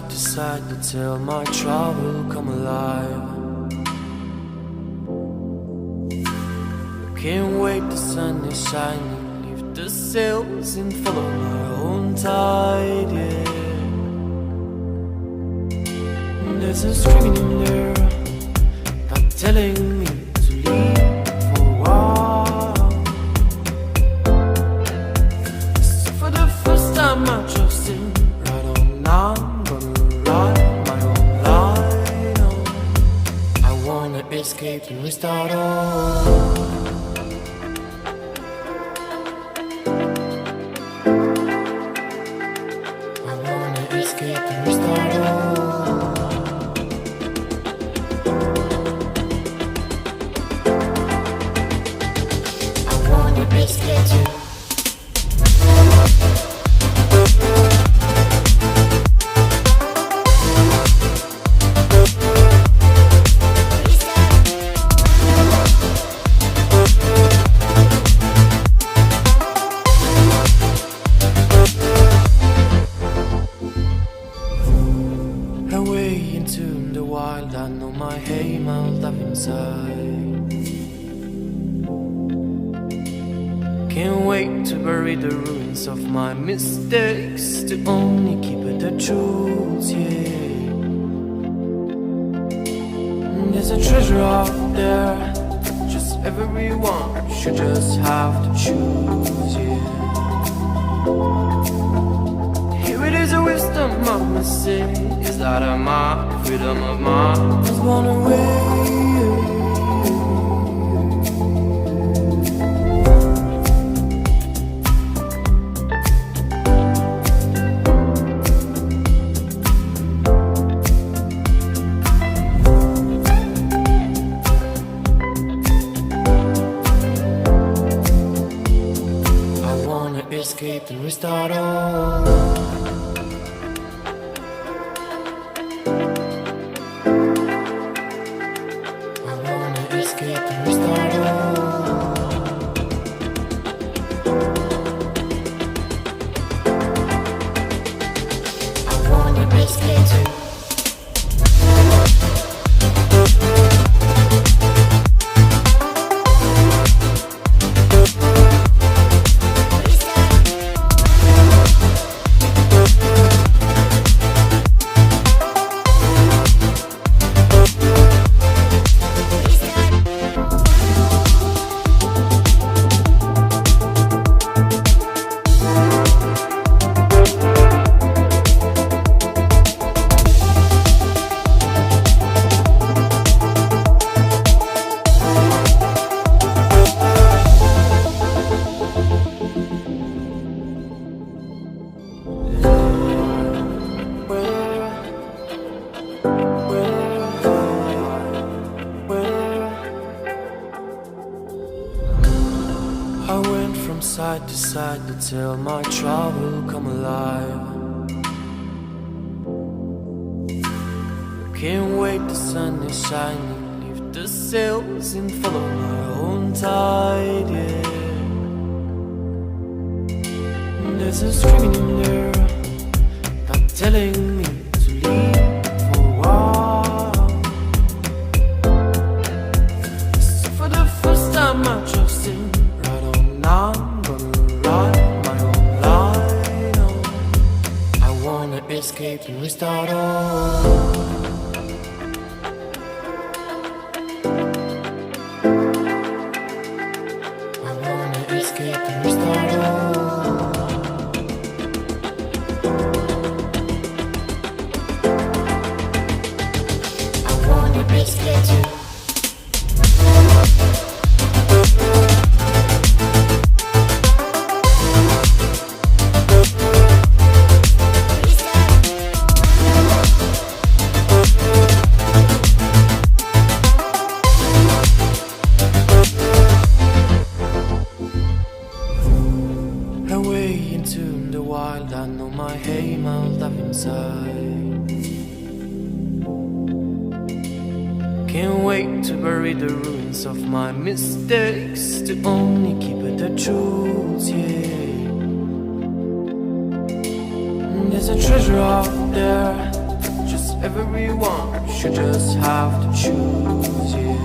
to side to tell my trouble come alive. Can't wait, the sun is shining, leave the sails and follow my own tide, yeah. There's a screaming in there, not telling me to leave for a while. So for the first time I trust him, right on now I'm gonna ride my own line. I wanna escape and restart all. Can't wait to bury the ruins of my mistakes, to only keep it the truth, yeah. There's a treasure out there, just everyone should just have to choose, yeah. Here it is, a wisdom of my sin, is that of my freedom of mind was born away. Escape and restart all. I wanna escape and restart all. I wanna escape too. I went from side to side to tell my trouble come alive. Can't wait, the sun is shining, leave the sails and follow my own tide, yeah. There's a screaming in there, not telling me to leave for a while. So for the first time I trust him, I'm gonna ride my own line. I wanna escape and restart all. I wanna escape and restart all. I wanna escape too. I know my aim, I'll dive inside. Can't wait to bury the ruins of my mistakes, to only keep it the truth, yeah. There's a treasure out there, everyone should just have to choose, yeah.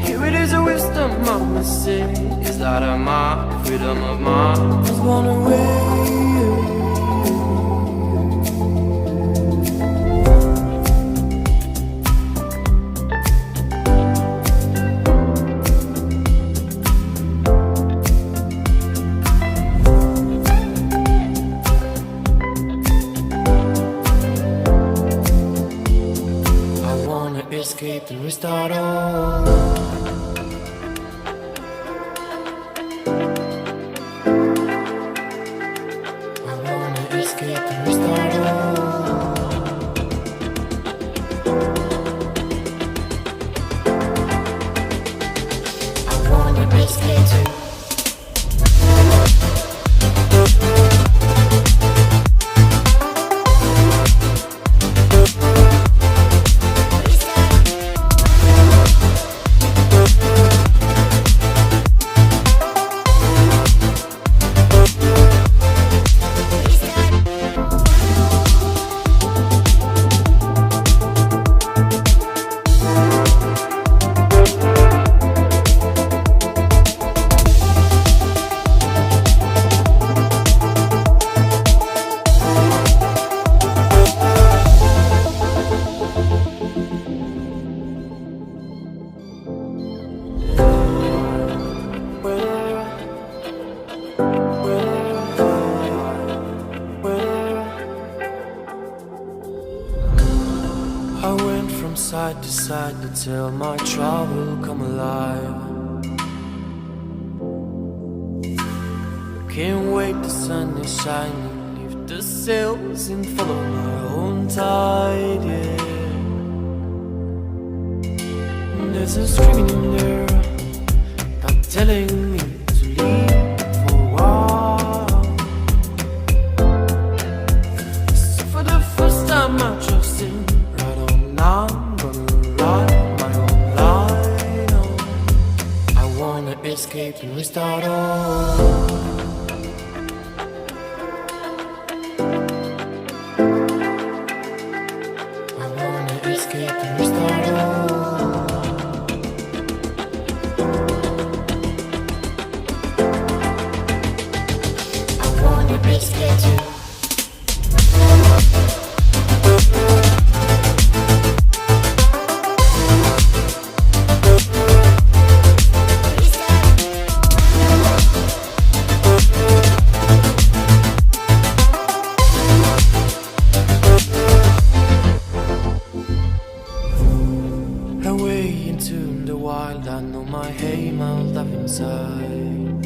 Here it is, a wisdom I'm missing. Is that my freedom of mind has gone away? Escape and restart all. I wanna escape and restart all. I wanna escape too. I went from side to side until my travel come alive. Can't wait, the sun is shining, leave the sails and follow my own tide, yeah. There's a screaming in there, not telling me to leave for a while. So for the first time I trust him. I'm gonna ride my own line on. I wanna escape and restart all. I wanna escape and restart all. I wanna escape too. Away into the wild, I know my aim I'll dive inside.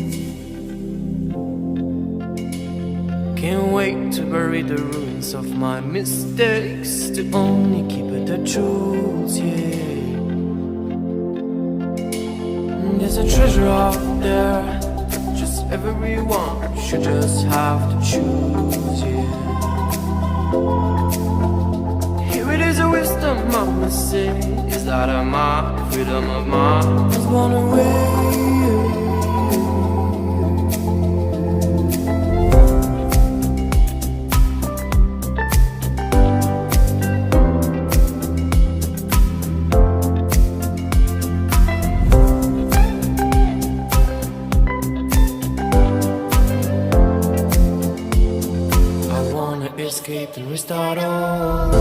Can't wait to bury the ruins of my mistakes, to only keep it the truth, yeah. There's a treasure out there, just everyone should just have to choose, yeah. Here it is, a wisdom I'm missing. Is that my freedom of mind has gone away? I wanna escape and restart all.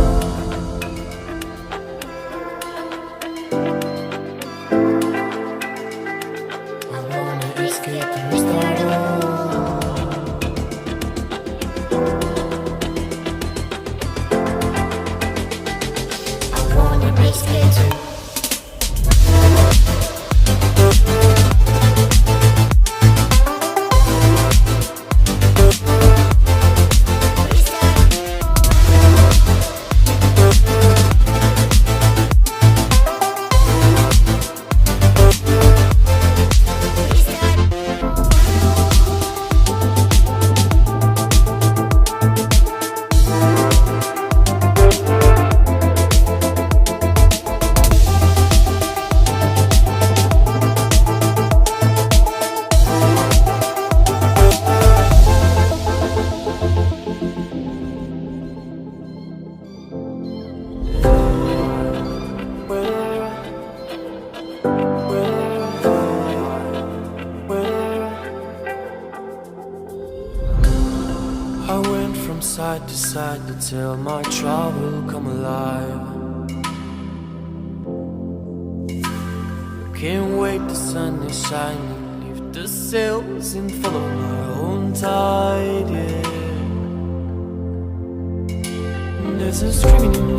till my travel come alive. Can't wait, the sun is shining, leave the sails and follow my own tide, yeah. There's a screaming in the